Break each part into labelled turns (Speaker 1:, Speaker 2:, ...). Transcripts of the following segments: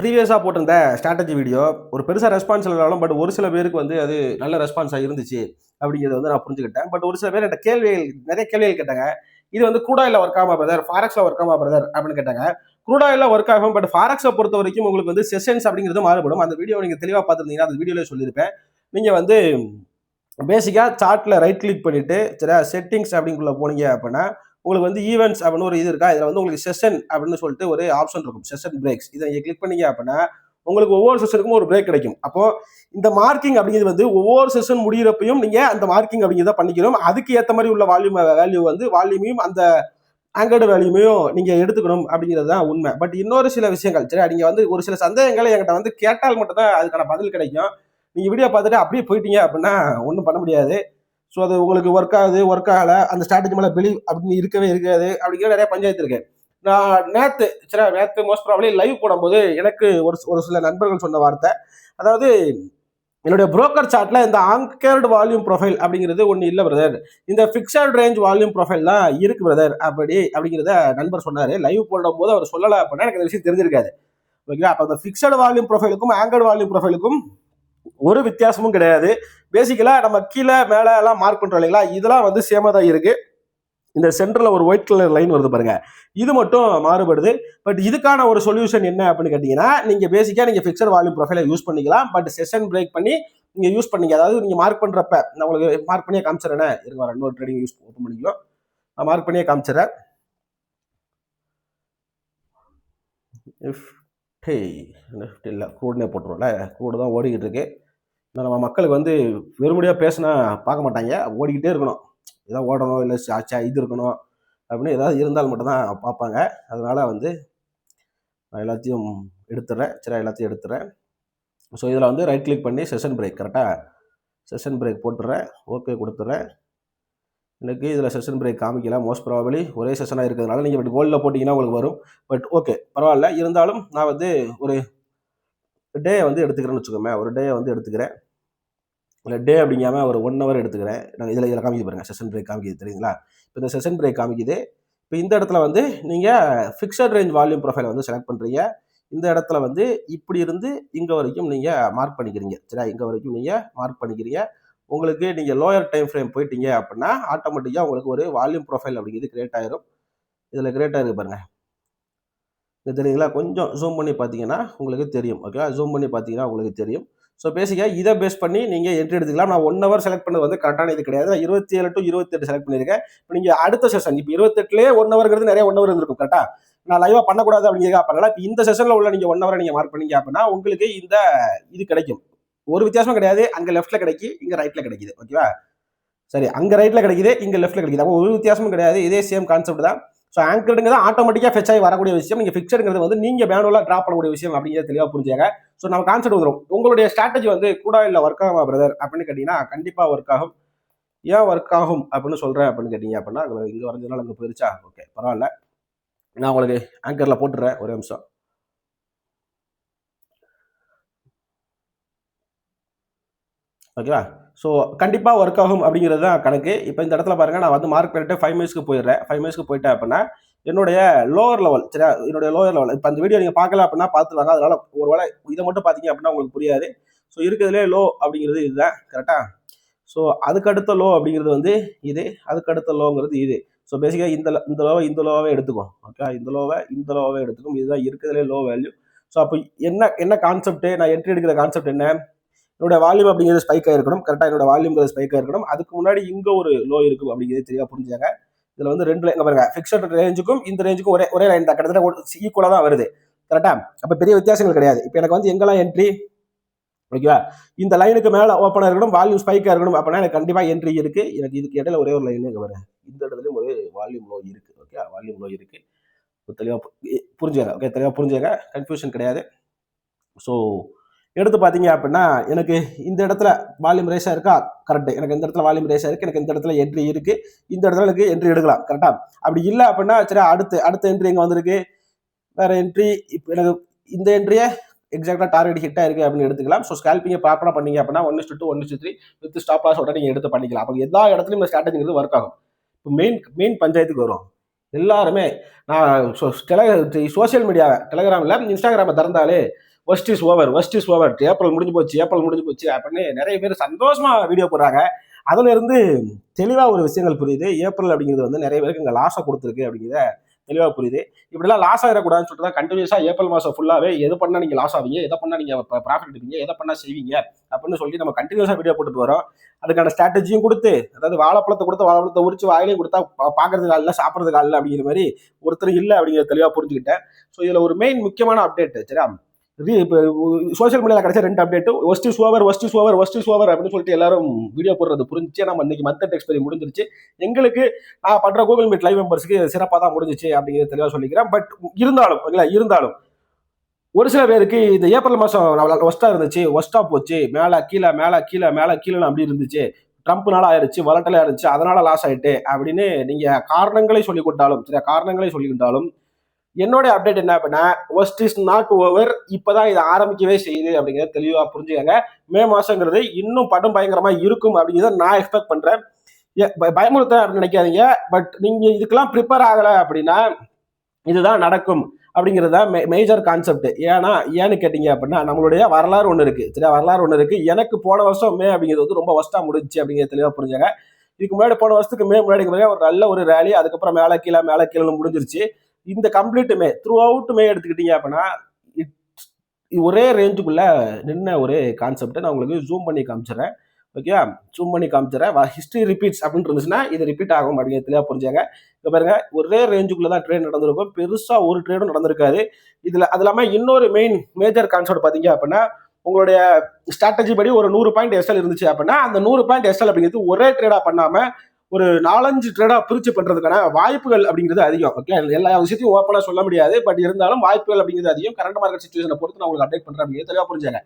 Speaker 1: ப்ரீவியஸாக போட்டிருந்த strategy video ஒரு பெருசாக ரெஸ்பான்ஸ் இல்லைனாலும் பட் ஒரு சில பேருக்கு வந்து அது நல்ல ரெஸ்பான்ஸாக இருந்துச்சு அப்படிங்கிறத வந்து நான் புரிஞ்சுக்கிட்டேன். பட் ஒரு சில பேர் என்கிட்ட நிறைய கேள்விகள் கேட்டாங்க. இது வந்து க்ரூட் ஆயில்ல ஒர்க் ஆகுமா பிரதர், ஃபாரெக்ஸ்ல ஒர்க் ஆகுமா பிரதர் அப்படின்னு கேட்டாங்க. க்ரூட் ஆயில்ல ஒர்க் ஆகும், பட் ஃபாரெக்ஸை பொறுத்த வரைக்கும் உங்களுக்கு வந்து செஷன்ஸ் அப்படிங்கிறது மாறுபடும். அந்த வீடியோ நீங்கள் தெளிவாக பார்த்துருந்தீங்கன்னா அந்த வீடியோவில் சொல்லியிருப்பேன். நீங்கள் வந்து பேசிக்காக சார்ட்டில் ரைட் கிளிக் பண்ணிட்டு சரியா செட்டிங்ஸ் அப்படிங்குள்ள போனீங்க அப்படின்னா உங்களுக்கு வந்து ஈவெண்ட்ஸ் அப்படின்னு ஒரு இது இருக்கா. இதில் வந்து உங்களுக்கு செஷன் அப்படின்னு சொல்லிட்டு ஒரு ஆப்ஷன் இருக்கும், செஷன் பிரேக்ஸ். இதை நீங்கள் கிளிக் பண்ணீங்க அப்படின்னா உங்களுக்கு ஒவ்வொரு செஷனுக்கும் ஒரு பிரேக் கிடைக்கும். அப்போ இந்த மார்க்கிங் அப்படிங்கிறது வந்து ஒவ்வொரு செஷன் முடிகிறப்பையும் நீங்க அந்த மார்க்கிங் அப்படிங்கிறத பண்ணிக்கணும். அதுக்கு ஏற்ற மாதிரி உள்ள வேல்யூ வந்து வால்யூமையும் அந்த ஆங்கர்டு வேல்யூமையும் நீங்க எடுத்துக்கணும் அப்படிங்கிறது தான் உண்மை. பட் இன்னொரு சில விஷயங்கள் சரியா, நீங்க வந்து ஒரு சில சந்தேகங்களை என்கிட்ட வந்து கேட்டால் மட்டும் தான் அதுக்கான பதில் கிடைக்கும். நீங்க வீடியோ பார்த்துட்டு அப்படியே போயிட்டீங்க அப்படின்னா ஒன்றும் பண்ண முடியாது. ஸோ அது உங்களுக்கு ஒர்க் ஆகுது ஒர்க் ஆகலை, அந்த ஸ்ட்ராட்டஜி மேலே பிலீவ் அப்படின்னு இருக்கவே இருக்காது அப்படிங்கிற நிறைய பஞ்சாயத்து இருக்கு. நான் நேற்று மோஸ்ட் ப்ராப்ளி லைவ் போடும்போது எனக்கு ஒரு சில நண்பர்கள் சொன்ன வார்த்தை, அதாவது என்னுடைய புரோக்கர் சார்ட்ல இந்த ஆங்கர்டு வால்யூம் ப்ரொஃபைல் அப்படிங்கிறது ஒன்று இல்லை பிரதர், இந்த ஃபிக்ஸட் ரேஞ்ச் வால்யூம் ப்ரொஃபைல் தான் இருக்கு பிரதர் அப்படிங்கிறத நண்பர் சொன்னார். லைவ் போடும்போது அவர் சொல்லலை அப்படின்னா எனக்கு இந்த விஷயம் தெரிஞ்சிருக்காது. ஓகேங்களா? அப்போ அந்த ஃபிக்ஸட் வால்யூம் ப்ரொஃபைலுக்கும் ஆங்கர்டு வால்யூம் ப்ரொஃபைலுக்கும் ஒரு வித்தியாசமும் கிடையாது. பேசிக்கலா நம்ம கீழே மேலே எல்லாம் மார்க் பண்றோம் இல்லைங்களா, இதெல்லாம் வந்து சேமா தான் இருக்கு. இந்த சென்டர்ல ஒரு ஒயிட் கலர் லைன் வருது பாருங்க, இது மட்டும் மாறுபடுது. பட் இதுக்கான ஒரு சொல்யூஷன் என்ன அப்படின்னு கேட்டீங்கன்னா, நீங்க பேசிக்கா நீங்க ஃபிக்ஸட் வால்யூம் ப்ரொஃபைலை யூஸ் பண்ணிக்கலாம். பட் செஷன் பிரேக் பண்ணி நீங்க யூஸ் பண்ணீங்க, அதாவது நீங்க மார்க் பண்றப்ப நான் உங்களுக்கு மார்க் பண்ணியே காமிச்சிடறேன். இருங்க, இன்னொரு ட்ரேடிங் யூஸ் ஓப்பன் பண்ணிக்கலாம். நான் மார்க் பண்ணியே காமிச்சிடறேன். இல்லை கூடனே போட்டுருவோம்ல, கூட தான் ஓடிக்கிட்டு இருக்கு. நம்ம மக்களுக்கு வந்து வெறுமடியாக பேசினா பார்க்க மாட்டாங்க, ஓடிக்கிட்டே இருக்கணும். ஏதாவது ஓடணும் இல்லை இது இருக்கணும் அப்படின்னு ஏதாவது இருந்தால் மட்டும்தான் பார்ப்பாங்க. அதனால் வந்து நான் எல்லாத்தையும் எடுத்துடுறேன். சரி, எல்லாத்தையும் எடுத்துடுறேன். ஸோ இதில் வந்து ரைட் கிளிக் பண்ணி செஷன் பிரேக், கரெக்டாக செஷன் பிரேக் போட்டுடுறேன். ஓகே கொடுத்துட்றேன். எனக்கு இதில் செஷன் பிரேக் காமிக்கல, மோஸ்ட் ப்ராபபிளி ஒரே செஷனாக இருக்கிறதுனால நீங்கள் இப்படி கோல்டில் போட்டிங்கன்னா உங்களுக்கு வரும். பட் ஓகே பரவாயில்ல. இருந்தாலும் நான் வந்து ஒரு டே வந்து எடுத்துக்கிறேன்னு வச்சுக்கோமே, ஒரு டே வந்து எடுத்துக்கிறேன். இல்லை டே அப்படிங்காமல் ஒரு 1 hour எடுத்துக்கிறேன். நாங்கள் இதில் காமிக்க பாருங்கள், செஷன் பிரேக் காமிக்குது தெரியுங்களா? இப்போ இந்த செஷன் பிரேக் காமிக்குது. இப்போ இந்த இடத்துல வந்து நீங்கள் ஃபிக்ஸட் ரேஞ்ச் வால்யூம் ப்ரொஃபைலை வந்து செலக்ட் பண்ணுறீங்க. இந்த இடத்துல வந்து இப்படி இருந்து இங்கே வரைக்கும் நீங்கள் மார்க் பண்ணிக்கிறீங்க. சரியா, இங்கே வரைக்கும் நீங்கள் மார்க் பண்ணிக்கிறீங்க. உங்களுக்கு நீங்கள் லோயர் டைம் ஃப்ரேம் போயிட்டீங்க அப்படின்னா ஆட்டோமேட்டிக்காக உங்களுக்கு ஒரு வால்யூம் ப்ரொஃபைல் அப்படிங்கிறது கிரியேட் ஆயிரும். இதில் கிரியேட் ஆகிருக்கு பாருங்கள், இது தெரியுங்களா? கொஞ்சம் ஜூம் பண்ணி பார்த்தீங்கன்னா உங்களுக்கு தெரியும். ஓகே, ஜூம் பண்ணி பார்த்தீங்கன்னா உங்களுக்கு தெரியும். ஸோ பேசிக்காக இதை பேஸ் பண்ணி நீங்கள் என்ட்ரி எடுத்துக்கலாம். நான் 1 hour செலக்ட் பண்ணது வந்து கரெக்டான இது கிடையாது. 27 to 28 செலக்ட் பண்ணியிருக்கேன். இப்போ நீங்கள் அடுத்த செஷன், இப்போ 28லேயே 1 hourங்கிறது நிறைய 1 hour இருந்திருக்கும். கரெக்டாக நான் லைவாக பண்ணக்கூடாது அப்படிங்கிறதுக்காக பண்ணல. இப்போ இந்த செஷனில் உள்ள நீங்கள் 1 hour நீங்கள் மார்க் பண்ணீங்க அப்படின்னா உங்களுக்கு இந்த இது கிடைக்கும். ஒரு வித்தியாசமும் கிடையாது. அங்கே லெஃப்ட்டில் கிடைக்கி, இங்கே ரைட்டில் கிடைக்குது. ஓகேவா? சரி, அங்கே ரைட்டில் கிடைக்குது, இங்கே லெஃப்ட்டில் கிடைக்குது. அப்போ ஒரு வித்தியாசமும் கிடையாது. இதே சேம் கான்செப்ட் தான். ஸோ ஆங்கர்டுங்கிறது ஆட்டோமேட்டிக்காக ஃபெச் ஆகி வரக்கூடிய விஷயம். நீங்கள் ஃபிக்ஸடுங்கிறது வந்து நீங்கள் மேனுவலாக ட்ராப் பண்ணக்கூடிய விஷயம் அப்படிங்கிறத தெளிவாக புரிஞ்சுங்க. ஸோ நம்ம கான்செப்ட் வந்துடும். உங்களுடைய ஸ்ட்ராட்டஜி வந்து கூட இல்லை ஒர்க் ஆகுமா பிரதர் அப்படின்னு கேட்டிங்கன்னா கண்டிப்பாக ஒர்க் ஆகும். ஏன் ஒர்க் ஆகும் அப்படின்னு சொல்கிறேன் அப்படின்னு கேட்டிங்க அப்படின்னா, இங்கே வரைஞ்சதுனால அங்கே போயிருச்சா? ஓகே பரவாயில்ல, நான் உங்களுக்கு ஆங்கரில் போட்டுடுறேன். ஒரு நிமிஷம். ஓகேவா? ஸோ கண்டிப்பாக ஒர்க் ஆகும் அப்படிங்கிறது தான் கணக்கு. இப்போ இந்த இடத்துல பாருங்கள், நான் வந்து மார்க் பண்ணிட்டு 5 minutesக்கு போயிடுறேன். 5 minutesக்கு போயிட்டேன் அப்படின்னா என்னுடைய லோவர் லெவல், சரியா, என்னுடைய லோவர் லெவல் இப்போ அந்த வீடியோ நீங்கள் பார்க்கல அப்படின்னா பார்த்துருவாங்க. அதனால ஒரு வேளை இதை மட்டும் பார்த்தீங்க அப்படின்னா உங்களுக்கு புரியாது. ஸோ இருக்கிறதுலே லோ அப்படிங்கிறது இதுதான். கரெக்டாக? ஸோ அதுக்கடுத்த லோ அப்படிங்கிறது வந்து இது, அதுக்கடுத்த லோங்கிறது இது. ஸோ பேசிக்காக இந்த லோவை எடுத்துக்கும். ஓகே, இந்த லோவை எடுத்துக்கும். இதுதான் இருக்கிறதுலே லோ வேல்யூ. ஸோ அப்போ என்ன கான்செப்ட், நான் என்ட்ரி எடுக்கிற கான்செப்ட் என்ன, என்னோட வால்யூம் அப்படிங்கிறது ஸ்பைக் ஆயிருக்கணும். கரெக்டாக என்னோட வால்யூம்ங்கிறது ஸ்பைக் ஆயிருக்கணும். அதுக்கு முன்னாடி இங்கே ஒரு லோ இருக்கும் அப்படிங்கிறது தெளிவாக புரிஞ்சாங்க. இதில் வந்து 2 லைன் பாருங்க, ஃபிக்ஸட் ரேஞ்சுக்கும் இந்த ரேஞ்சுக்கும் ஒரே லைன் தான், கிட்டத்தட்ட ஈக்குவலாக தான் வருது. கரெக்டா? அப்போ பெரிய வித்தியாசங்கள் கிடையாது. இப்போ எனக்கு வந்து எங்கெல்லாம் என்ட்ரி, ஓகேவா, இந்த லைனுக்கு மேலே ஓப்பனாக இருக்கணும், வால்யூம் ஸ்பைக்காக இருக்கணும் அப்படின்னா எனக்கு கண்டிப்பாக என்ட்ரி இருக்கு. எனக்கு இதுக்கு இடையில ஒரே ஒரு லைன் இங்கே வரும், இந்த இடத்துலையும் ஒரு வால்யூம் லோ இருக்கு. ஓகே, வால்யூம் லோ இருக்கு. தெளிவாக புரிஞ்சுங்க. ஓகே, தெளிவாக புரிஞ்சுங்க, கன்ஃபியூஷன் கிடையாது. ஸோ எடுத்து பார்த்தீங்க அப்படின்னா எனக்கு இந்த இடத்துல வால்யூம் ரேஸாக இருக்கா? கரெக்ட். எனக்கு இந்த இடத்துல வால்யூம் ரேஸாக இருக்குது. எனக்கு இந்த இடத்துல என்ட்ரி இருக்குது. இந்த இடத்துல எனக்கு என்ட்ரி எடுக்கலாம். கரெக்டாக? அப்படி இல்லை அப்படின்னா சரி, அடுத்த என்ட்ரி எங்கே வந்திருக்கு, வேறு என்ட்ரி. இப்போ எனக்கு இந்த என்ட்ரியை எக்ஸாக்டாக டார்கெட் ஹிட்டாக இருக்குது அப்படின்னு எடுத்துக்கலாம். ஸோ ஸ்கேல்பிங்கை ப்ராப்பராக பண்ணீங்க அப்படின்னா 1:2 1:3 வித் ஸ்டாப் லாஸோட நீங்கள் எடுத்து பண்ணிக்கலாம். அப்போ எல்லா இடத்துலையும் இந்த ஸ்ட்ராட்டஜிங்கிறது ஒர்க் ஆகும். இப்போ மெயின் பஞ்சாயத்துக்கு வரும். எல்லாருமே நான் சோஷியல் மீடியாவை டெலகிராமில் இன்ஸ்டாகிராமை திறந்தாலே worst is over, worst is over, April முடிஞ்சு போச்சு, ஏப்ரல் முடிஞ்சு போச்சு அப்படின்னு நிறைய பேர் சந்தோஷமா வீடியோ போடுறாங்க. அதுல இருந்து தெளிவா ஒரு விஷயங்கள் புரியுது. ஏப்ரல் அப்படிங்கிறது வந்து நிறைய பேருக்கு இங்க லாஸை கொடுத்துருக்கு அப்படிங்கிறத தெளிவா புரியுது. இப்படிலாம் லாஸ் ஆகிடக்கூடாதுன்னு சொல்லிட்டு தான் கண்டினியூஸா ஏப்ரல் மாசம் ஃபுல்லாவே எது பண்ணா நீங்க லாஸ் ஆவீங்க, எதை பண்ணா நீங்க ப்ராஃபிட் எடுப்பீங்க, எதை பண்ணா செய்வீங்க அப்படின்னு சொல்லி நம்ம கண்டினியூஸா வீடியோ போட்டுட்டு வரோம். அதுக்கான ஸ்ட்ராட்டஜியும் கொடுத்து, அதாவது வாழைப்பழத்தை கொடுத்து வாழைப்பழத்தை உரிச்சு வாயிலையும் கொடுத்தா பாக்குறதுக்கு ஆள் இல்லை, சாப்பிட்றதுக்கு ஆள் இல்லை அப்படிங்கிற மாதிரி ஒருத்தர் இல்லை அப்படிங்கிறத தெளிவா புரிஞ்சுக்கிட்டேன். ஸோ இதுல ஒரு மெயின் முக்கியமான அப்டேட் சரியா, இப்போ சோசியல் மீடியாவில் கிடைச்ச 2 update, worst is over, worst is over, worst is over அப்படின்னு சொல்லிட்டு எல்லாரும் வீடியோ போடுறது புரிஞ்சிச்சு. நம்ம இன்னைக்கு மந்த் எக்ஸ்பெரி முடிஞ்சிருச்சு. எங்களுக்கு நான் பண்ற கூகுள் மீட் லைவ் மெம்பர்ஸ்க்கு சிறப்பாக தான் முடிஞ்சிச்சு அப்படிங்கிறத தெளிவாக சொல்லிக்கிறேன். பட் இருந்தாலும் ஒரு சில பேருக்கு இந்த ஏப்ரல் மாதம் ஒஸ்டா இருந்துச்சு, ஒஸ்டா போச்சு, மேலே கீழே மேலே கீழே மேலே கீழே அப்படி இருந்துச்சு, ட்ரம்ப்னால ஆயிருச்சு, வளட்டலே ஆயிருச்சு, அதனால லாஸ் ஆயிட்டு அப்படின்னு நீங்க காரணங்களை சொல்லி கொடுத்தாலும் சரியா, காரணங்களை சொல்லிக்கிட்டாலும் என்னோட அப்டேட் என்ன அப்படின்னா, ஒஸ்ட் இஸ் நாட் ஓவர், இப்பதான் இதை ஆரம்பிக்கவே செய்யுது அப்படிங்கிறத தெளிவா புரிஞ்சுக்கங்க. மே மாசங்கிறது இன்னும் படம் பயங்கரமா இருக்கும் அப்படிங்கிறத நான் எக்ஸ்பெக்ட் பண்றேன். பயமுறுத்த அப்படின்னு நினைக்காதீங்க. பட் நீங்க இதுக்கெல்லாம் ப்ரிப்பேர் ஆகல அப்படின்னா இதுதான் நடக்கும் அப்படிங்கிறது தான் மேஜர் கான்செப்ட். ஏன்னு கேட்டீங்க அப்படின்னா, நம்மளுடைய வரலாறு ஒன்று இருக்கு சரியா, வரலாறு ஒன்று இருக்கு. எனக்கு போன வருஷம் மே அப்படிங்கிறது வந்து ரொம்ப ஒஸ்டா முடிஞ்சுச்சு அப்படிங்கிறது தெளிவா புரிஞ்சாங்க. இதுக்கு முன்னாடி போன வருஷத்துக்கு மே முன்னாடி ஒரு நல்ல ஒரு ரேலி, அதுக்கப்புறம் மேலே கீழே முடிஞ்சிருச்சு. இந்த கம்ப்ளீட் மே த்ரூ அவுட் மே எடுத்துக்கிட்டீங்க அப்படின்னா ஒரே ரேஞ்சுக்குள்ள நின்ன ஒரு கான்செப்ட் நான் உங்களுக்கு ஜூம் பண்ணி காமிச்சிடறேன். ஓகே, ஜூம் பண்ணி காமிச்சிடறேன். ஹிஸ்டரி ரிப்பீட்ஸ் அப்படின்னு இருந்துச்சுன்னா இது ரிப்பீட் ஆகும் அப்படிங்கிறது தெளிவாக புரிஞ்சாங்க. இப்போ பாருங்க, ஒரே ரேஞ்சுக்குள்ள தான் ட்ரேட் நடந்திருக்கும், பெருசா ஒரு ட்ரேடும் நடந்திருக்காது. அது இல்லாமல் இன்னொரு மெயின் மேஜர் கான்செப்ட் பார்த்தீங்க அப்படின்னா, உங்களுடைய ஸ்ட்ராட்டஜி படி ஒரு 100 பாயிண்ட் எஸ்எல் இருந்துச்சு அப்படின்னா அந்த 100 பாயிண்ட் எஸ்எல் அப்படிங்கிறது ஒரே ட்ரேடா பண்ணாம ஒரு 4-5 ட்ரேடா பிரிச்சு பண்றதுக்கான வாய்ப்புகள் அப்படிங்கிறது அதிகம். ஓகே, எல்லா விஷயத்தையும் ஓப்பனா சொல்ல முடியாது, பட் இருந்தாலும் வாய்ப்புகள் அப்படிங்கிறது அதிகம். கரண்ட் மார்க்கெட் சிச்சுவேஷனை பொறுத்து நான் உங்களுக்கு அப்டேட் பண்றேன் அப்படிங்கிறது தெளிவா புரிஞ்சாங்க.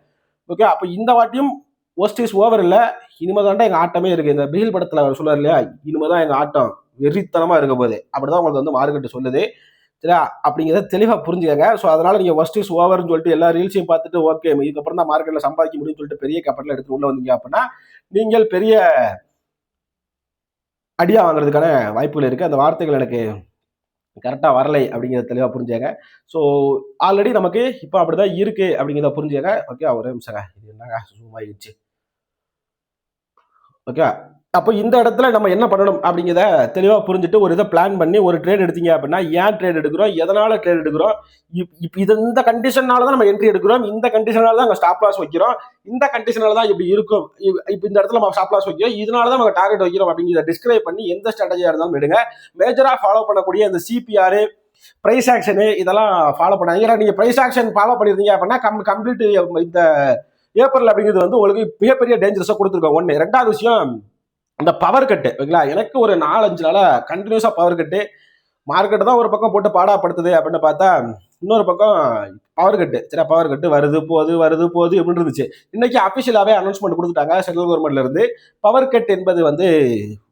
Speaker 1: ஓகே, அப்போ இந்த வாட்டியும் ஒஸ்ட் இஸ் ஓவர் இல்லை, இனிமேதான் எங்க ஆட்டமே இருக்கு. இந்த பிகில் படத்துல அவர் சொல்றாரு இல்லையா, இனிமேதான் எங்க ஆட்டம் வெறித்தனமா இருக்க போகுது, அப்படிதான் உங்களுக்கு வந்து மார்க்கெட் சொல்லுது சரியா, அப்படிங்கிறத தெளிவா புரிஞ்சுக்கங்க. ஸோ அதனால நீங்க ஒஸ்ட் இஸ் ஓவர்னு சொல்லிட்டு எல்லா ரீல்ஸையும் பார்த்துட்டு ஓகே இதுக்கப்புறம் தான் மார்க்கெட்ல சம்பாதிக்க முடியும்னு சொல்லிட்டு பெரிய கேபிட்டல் எடுத்து உள்ள வந்தீங்க அப்படின்னா நீங்கள் பெரிய அடியா வாங்குறதுக்கான வாய்ப்புகள் இருக்கு. அந்த வார்த்தைகள் எனக்கு கரெக்டா வரலை அப்படிங்கிறத தெளிவா புரிஞ்சாங்க. ஸோ ஆல்ரெடி நமக்கு இப்போ அப்படிதான் இருக்கு அப்படிங்கிறத புரிஞ்சாங்க. ஓகே, ஒரே நிமிஷங்க, இது என்னங்க ஜூம் ஆயிடுச்சு. ஓகே, அப்போ இந்த இடத்துல நம்ம என்ன பண்ணணும் அப்படிங்கிறத தெளிவாக புரிஞ்சுட்டு ஒரு இதை பிளான் பண்ணி ஒரு ட்ரேட் எடுத்தீங்க அப்படின்னா ஏன் ட்ரேட் எடுக்கிறோம், எதனால ட்ரேட் எடுக்கிறோம், இந்த கண்டிஷனால தான் நம்ம என்ட்ரி எடுக்கிறோம், இந்த கண்டிஷனால தான் நம்ம ஸ்டாப் லாஸ் வைக்கிறோம், இந்த கண்டிஷனால தான் இப்படி இருக்கும், இப்போ இந்த இடத்துல நம்ம ஸ்டாப் லாஸ் வைக்கிறோம், இதனால தான் நம்ம டார்கெட் வைக்கிறோம் அப்படிங்கிறத டிஸ்கிரைப் பண்ணி எந்த ஸ்ட்ராட்டஜியாக இருந்தாலும் எடுங்க. மேஜராக ஃபாலோ பண்ணக்கூடிய இந்த சிபிஆர் பிரைஸ் ஆக்ஷனு இதெல்லாம் ஃபாலோ பண்ணாங்க. ஏன்னா நீங்கள் பிரைஸ் ஆக்ஷன் ஃபாலோ பண்ணியிருந்தீங்க அப்படின்னா கம்ப்ளீட் இந்த ஏப்ரல் அப்படிங்கிறது வந்து உங்களுக்கு மிகப்பெரிய டேஞ்சரஸாக கொடுத்துருக்கோம். ஒன்று. ரெண்டாவது விஷயம், இந்த பவர் கட்டு ஓகேங்களா, எனக்கு ஒரு 4-5 நாளா கண்டினியூஸா பவர் கட்டு, மார்க்கெட் தான் ஒரு பக்கம் போட்டு பாடாப்படுத்துது அப்படின்னு பார்த்தா இன்னொரு பக்கம் பவர் கட்டு சரியா, பவர் கட்டு வருது போகுது அப்படின்னு இருந்துச்சு. இன்னைக்கு அபிஷியலாவே அனௌன்ஸ்மெண்ட் கொடுத்துட்டாங்க சென்ட்ரல் கவர்மெண்ட்ல இருந்து, பவர் கட் என்பது வந்து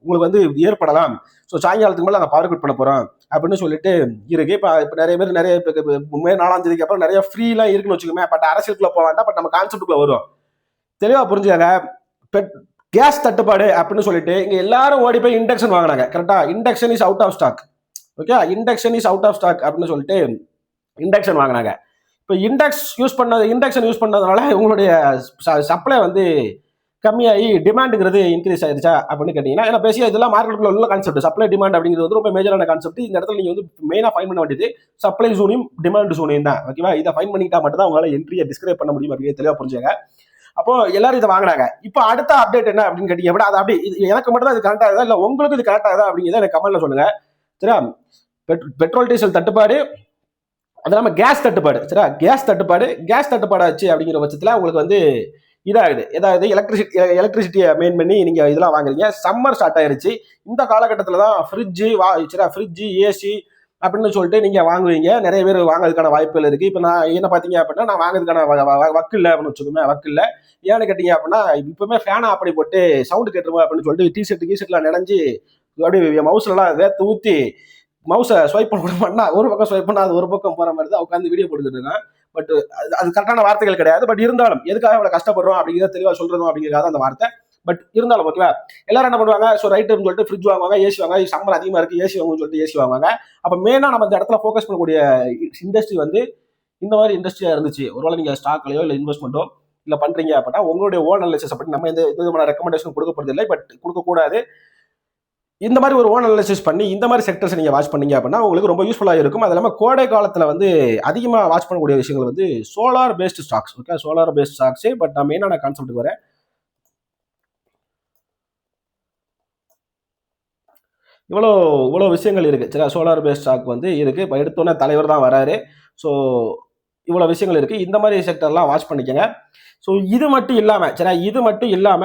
Speaker 1: உங்களுக்கு வந்து ஏற்படலாம். ஸோ சாயங்காலத்துக்கு மேலே நாங்கள் பவர் கட் பண்ண போறோம் அப்படின்னு சொல்லிட்டு இருக்கு. இப்போ நிறைய பேர் நிறைய 4ஆம் தேதிக்கு அப்புறம் நிறைய ஃப்ரீலாம் இருக்குன்னு வச்சுக்கோமே. பட் அரசியலுக்குள்ள போக வேண்டாம், பட் நம்ம கான்செப்டுக்குள்ள வரும். தெளிவா புரிஞ்சுக்காங்க. கேஸ் தட்டுப்பாடு அப்படின்னு சொல்லிட்டு இங்க எல்லாரும் ஓடி போய் இண்டக்ஷன் வாங்கினாங்க. கரெக்டா, induction is out of stock. Okay, induction is out of stock அப்படின்னு சொல்லிட்டு இண்டக்ஷன் வாங்கினாங்க. இப்போ இண்டக்ஷன் யூஸ் பண்ணதுனால உங்களுடைய சப்ளை வந்து கம்மியாகி டிமாண்டுங்கிறது இன்க்ரீஸ் ஆயிடுச்சா அப்படின்னு கேட்டீங்கன்னா, ஏன்னா பேசியா இதெல்லாம் மார்க்கெட்டுக்குள்ள உள்ள கான்செப்ட். சப்ளை டிமாண்ட் அப்படிங்கிறது வந்து ரொம்ப மேஜரான கான்செப்ட். இந்த இடத்துல நீங்க வந்து மெயினா ஃபைன் பண்ண வேண்டியது சப்ளை ஜோனையும் டிமாண்ட் ஜோனையும் தான். ஓகேவா, இதை ஃபைன் பண்ணிட்டா மட்டும் தான் உங்களால என்ட்ரியை டிஸ்கிரைப் பண்ண முடியும் அப்படின்னு தெளிவா புரிஞ்சுங்க. அப்போ எல்லாரும் இதை வாங்கினாங்க. இப்போ அடுத்த அப்டேட் என்ன அப்படின்னு கேட்டீங்க அப்படின்னா, அது அப்படி எனக்கு மட்டும் தான் இது கரெக்ட் ஆகுதா இல்லை உங்களுக்கு இது கரெக்ட் ஆகுதா அப்படிங்கிறத எனக்கு கமெண்ட்ல சொல்லுங்க சரியா. பெட்ரோல் டீசல் தட்டுப்பாடு, அது இல்லாமல் கேஸ் தட்டுப்பாடு சரியா, கேஸ் தட்டுப்பாடு ஆச்சு அப்படிங்கிற பட்சத்தில் உங்களுக்கு வந்து இதாகுது. ஏதாவது எலக்ட்ரிசிட்டியை மெயின் பண்ணி நீங்க இதெல்லாம் வாங்குறீங்க. சம்மர் ஸ்டார்ட் ஆயிருச்சு. இந்த காலகட்டத்தில் தான் ஃப்ரிட்ஜு ஏசி அப்படின்னு சொல்லிட்டு நீங்க வாங்குவீங்க. நிறைய பேர் வாங்குறதுக்கான வாய்ப்புகள் இருக்கு. இப்போ நான் என்ன பார்த்தீங்க அப்படின்னா, நான் வாங்குறதுக்கான வக்கு இல்லை அப்படின்னு வச்சுக்கோமே, வக்கு இல்லை. ஏன்னு கேட்டீங்க அப்படின்னா, இப்பவுமே ஃபேனை அப்படி போட்டு சவுண்டு கேட்டுருவோம் அப்படின்னு சொல்லிட்டு டிஷர்ட்லாம் நினைஞ்சு அப்படியே மவுஸ்லாம் வேத்து ஊற்றி மவுஸை ஸ்வைப் பண்ண ஒரு பக்கம் ஸ்வைப் பண்ணா அது ஒரு பக்கம் போற மாதிரி தான் உட்காந்து வீடியோ போட்டுக்கிட்டு இருக்கேன். பட் அது கரெக்டான வார்த்தைகள் கிடையாது. பட் இருந்தாலும் எதுக்காக இவ்வளவு கஷ்டப்படுறோம் அப்படிங்கிறத தெளிவாக சொல்றதும் அப்படிங்கிறத அந்த வார்த்தை. பட் இருந்தாலும் ஓகேவா, எல்லாரும் என்ன பண்ணுவாங்க, ஸோ ரைட்டுன்னு சொல்லிட்டு ஃப்ரிட்ஜ் வாங்குவாங்க, ஏசி வாங்க, சம்பளம் அதிகமாக இருக்கு ஏசி வாங்குன்னு சொல்லிட்டு ஏசி வாங்குவாங்க. அப்போ மெயினாக நம்ம இந்த இடத்துல ஃபோக்கஸ் பண்ணக்கூடிய இண்டஸ்ட்ரி வந்து இந்த மாதிரி இண்டஸ்ட்ரியா இருந்துச்சு, ஒருவேளை நீங்க ஸ்டாக்லயோ இல்லை இன்வெஸ்ட்மெண்ட்டோ இல்லை பண்றீங்க அப்படின்னா உங்களுடைய ஓன் அனாலிசிஸ் அப்படி நம்ம எந்த விதமான ரெக்கமெண்டேஷன் கொடுக்க போறது இல்லை, பட் கொடுக்கக்கூடாது. இந்த மாதிரி ஒரு ஓன் அனாலிசிஸ் பண்ணி இந்த மாதிரி செக்டர்ஸ் நீங்க வாட்ச் பண்ணீங்க அப்படின்னா உங்களுக்கு ரொம்ப யூஸ்ஃபுல்லா இருக்கும். அது இல்லாமல் கோடை காலத்துல வந்து அதிகமா வாட்ச் பண்ணக்கூடிய விஷயங்கள் வந்து solar based stocks. Okay, solar based stocks. But நான் மெயினான கான்செப்ட் வரேன். இவ்வளோ இவ்வளோ விஷயங்கள் இருக்கு சரியா. சோலார் பேஸ்ட் ஸ்டாக் வந்து இருக்கு. இப்போ எடுத்தோன்னே தலைவர் தான் வராரு. ஸோ இவ்வளோ விஷயங்கள் இருக்கு. இந்த மாதிரி செக்டர்லாம் வாட்ச் பண்ணிக்கங்க. ஸோ இது மட்டும் இல்லாம சரியா, இது மட்டும் இல்லாம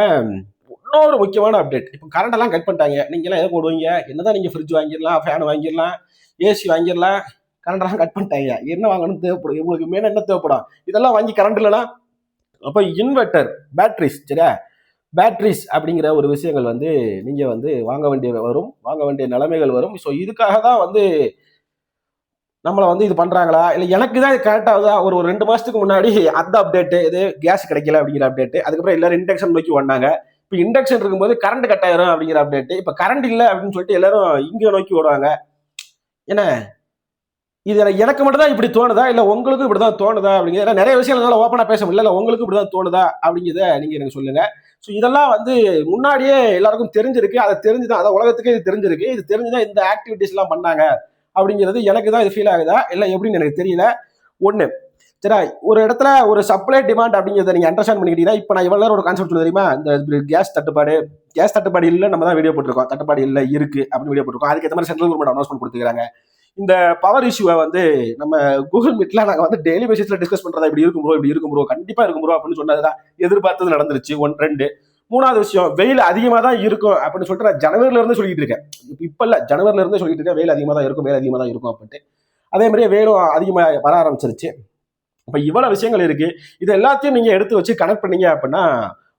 Speaker 1: இன்னொரு முக்கியமான அப்டேட். இப்போ கரண்ட் எல்லாம் கட் பண்ணிட்டாங்க. நீங்க எல்லாம் எதை போடுவீங்க? என்னதான் நீங்க ஃப்ரிட்ஜ் வாங்கிடலாம், ஃபேன் வாங்கிடலாம், ஏசி வாங்கிடலாம், கரண்ட் எல்லாம் கட் பண்ணிட்டாங்க. என்ன வாங்கணும் தேவைப்படும், உங்களுக்கு மெயினாக என்ன தேவைப்படும்? இதெல்லாம் வாங்கி கரண்ட் இல்லைன்னா அப்போ இன்வெர்டர், பேட்டரிஸ் சரியா, பேட்டரிஸ் அப்படிங்கிற ஒரு விஷயங்கள் வந்து நீங்க வந்து வாங்க வேண்டிய நிலைமைகள் வரும். ஸோ இதுக்காக தான் வந்து நம்மளை வந்து இது பண்றாங்களா, இல்லை எனக்கு தான் இது கரெக்டாகுதா? ஒரு 2 மாசத்துக்கு முன்னாடி அந்த அப்டேட்டு, இது கேஸ் கிடைக்கல அப்படிங்கிற அப்டேட்டு, அதுக்கப்புறம் எல்லாரும் இண்டக்ஷன் நோக்கி வந்தாங்க. இப்போ இண்டக்ஷன் இருக்கும்போது கரண்ட் கட் ஆயிரும் அப்படிங்கிற அப்டேட், இப்போ கரண்ட் இல்லை அப்படின்னு சொல்லிட்டு எல்லாரும் இங்கே நோக்கி ஓடுவாங்க. ஏன்னா இது எனக்கு மட்டும் தான் இப்படி தோணுதா, இல்லை உங்களுக்கும் இப்படி தான் தோணுதா அப்படிங்கிற நிறைய விஷயம் என்னால் ஓப்பனாக பேச முடியல. இல்லை உங்களுக்கும் இப்படி தான் தோணுதா அப்படிங்கிறத நீங்க எனக்கு சொல்லுங்க. ஸோ இதெல்லாம் வந்து முன்னாடியே எல்லாருக்கும் தெரிஞ்சிருக்கு. அதை தெரிஞ்சுதான், அதை உலகத்துக்கே இது தெரிஞ்சிருக்கு. இது தெரிஞ்சுதான் இந்த ஆக்டிவிட்டிஸ் எல்லாம் பண்ணாங்க அப்படிங்கிறது எனக்கு தான் இது ஃபீல் ஆகுதா இல்லை எப்படின்னு எனக்கு தெரியல. ஒன்று சரி, ஒரு இடத்துல ஒரு சப்ளை டிமாண்ட் அப்படிங்கிறத நீங்க அண்டர்ஸ்டாண்ட் பண்ணிக்கிட்டீங்கன்னா, இப்போ நான் இவ்வளோ நேரம் ஒரு கான்செப்ட் தெரியுமா, இந்த கேஸ் தட்டுப்பாடு இல்லை, நம்ம தான் வீடியோ போட்டிருக்கோம். தட்டுப்பாடு இல்லை இருக்கு அப்படின்னு வீடியோ போட்டிருக்கோம். அதுக்கு ஏற்ற மாதிரி சென்ட்ரல் கவர்மெண்ட் அனௌன்ஸ்மெண்ட் கொடுத்துருக்காங்க. இந்த பவர் இஷ்யூவை வந்து நம்ம கூகுள் மீட்ல நாங்கள் வந்து டெய்லி பேசிஸ்ல டிஸ்கஸ் பண்றதா, இப்படி இருக்கும் ப்ரோ கண்டிப்பா இருக்கும் ப்ரோ அப்படின்னு சொன்னதுதான் எதிர்பார்த்தது நடந்துருச்சு. 1 2 மூணாவது விஷயம், வெயில் அதிகமாக தான் இருக்கும் அப்படின்னு சொல்லிட்டு நான் ஜனவரில இருந்து சொல்லிட்டு இருக்கேன். இப்போ இல்லை, ஜனவரில இருந்து சொல்லிட்டு இருக்கேன் வெயில் அதிகமாக தான் இருக்கும் அப்படின்ட்டு. அதே மாதிரியே வெயிலும் அதிகமாக வர ஆரம்பிச்சிருச்சு. இப்போ இவ்வளவு விஷயங்கள் இருக்கு. இது எல்லாத்தையும் நீங்க எடுத்து வச்சு கனெக்ட் பண்ணீங்க அப்படின்னா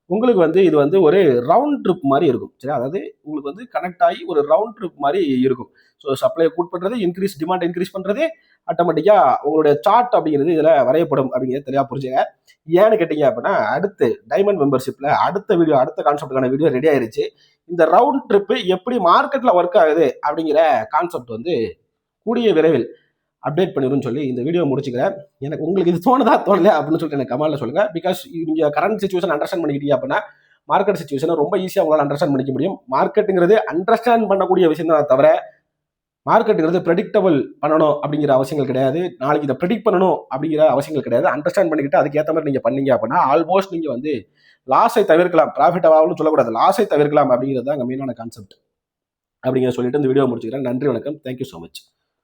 Speaker 1: உங்களுக்கு வந்து இது வந்து ஒரு ரவுண்ட் ட்ரிப் மாதிரி இருக்கும் சரி. அதாவது உங்களுக்கு வந்து கனெக்ட் ஆகி ஒரு ரவுண்ட் ட்ரிப் மாதிரி இருக்கும். ஸோ சப்ளையை கூட் பண்ணுறது, டிமாண்ட் இன்க்ரீஸ் பண்ணுறது, ஆட்டோமேட்டிக்காக உங்களுடைய சார்ட் அப்படிங்கிறது இதில் வரையப்படும் அப்படிங்கிறது தெளிவாக புரிஞ்சுங்க. ஏன்னு கேட்டீங்க அப்படின்னா அடுத்து டைமண்ட் மெம்பர்ஷிப்பில் அடுத்த கான்செப்டுக்கான வீடியோ ரெடி ஆயிருச்சு. இந்த ரவுண்ட் ட்ரிப்பு எப்படி மார்க்கெட்டில் ஒர்க் ஆகுது அப்படிங்கிற கான்செப்ட் வந்து கூடிய விரைவில் அப்டேட் பண்ணிடும்னு சொல்லி இந்த வீடியோ முடிச்சுக்கிறேன். எனக்கு உங்களுக்கு இது தோணலை அப்படின்னு சொல்லிட்டு எனக்கு கமெண்ட்ல சொல்லுங்க. பிகாஸ் நீங்கள் கரண்ட் சுச்சுவேஷன் அண்டர்ஸ்டாண்ட் பண்ணிக்கிட்டீங்க அப்படின்னா மார்க்கெட் சுச்சுவேஷனை ரொம்ப ஈஸியாக உங்களால் அண்டர்ஸ்டாண்ட் பண்ணிக்க முடியும். மார்க்கெட்டுங்கிறது அண்டர்ஸ்டாண்ட் பண்ணக்கூடிய விஷயம் தான் தவிர மார்க்கெட்டுங்கிறது ப்ரெடிக்டபிள் பண்ணணும் அப்படிங்கிற அவசியங்கள் கிடையாது. நாளைக்கு இதை ப்ரெடிக்ட் பண்ணணும் அப்படிங்கிற அவசியங்கள் கிடையாது. அண்டர்ஸ்டாண்ட் பண்ணிக்கிட்டு அதுக்கேற்ற மாதிரி நீங்கள் பண்ணீங்க அப்படின்னா ஆல்மோஸ்ட் நீங்கள் வந்து லாஸை தவிர்க்கலாம். ப்ராஃபிட் ஆகாமல் சொல்லக்கூடாது, லாஸை தவிர்க்கலாம் அப்படிங்கிறது தான் மெயினான கான்செப்ட் அப்படிங்கிற சொல்லிட்டு இந்த வீடியோ முடிச்சுக்கிறேன். நன்றி, வணக்கம், தேங்க்யூ ஸோ மச்.